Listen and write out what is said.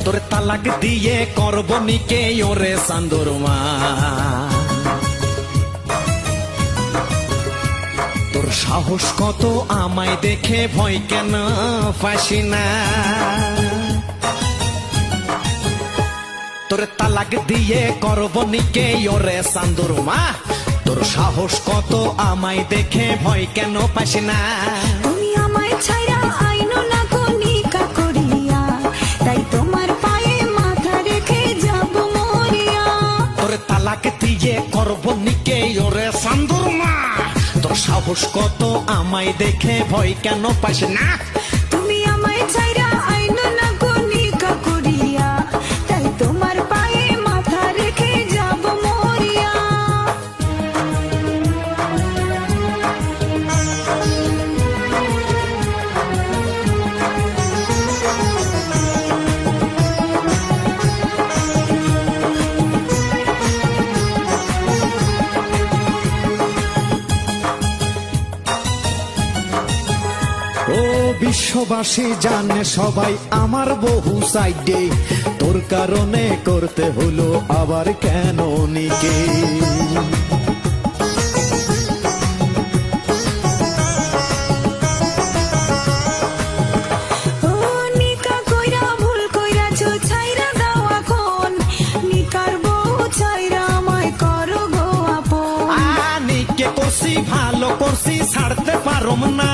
তোর তালাক দিয়ে করব নিকে ওরে চান্দুরমা। তোর সাহস কত আমায় দেখে ভয় কেন ফাঁসি না। তোর তালাক দিয়ে করব নিকে ওরে চান্দুরমা। তোর সাহস কত আমায় দেখে ভয় কেন পাসি না। তুমি আমায় ছাইরা আইনো না কনিকা করিয়া, তাই তোমার পায়ে মাথা রেখে যাব মরিয়া। তোর তালাক দিয়ে করব নিকে ওরে চান্দুরমা। তোর সাহস কত আমায় দেখে ভয় কেন পাসি না। তুমি আমায় ছাইরা আইনো না কনিকা করিয়া, তাই তোমার পায়ে মাথা রেখে যাব মরিয়া। ও বিশ্ববাসী জানে সবাই আমার বহু সাইডে, তোর কারণে করতে হলো আবার কেন নিকে। ও নিকা কইরা ভুল কইরাছো, ছাইরা দাও এখন। নিকার বউ ছাইরা আমায় করো গো আপন। নিকে করছি ভালো করছি ছাড়তে পারম না।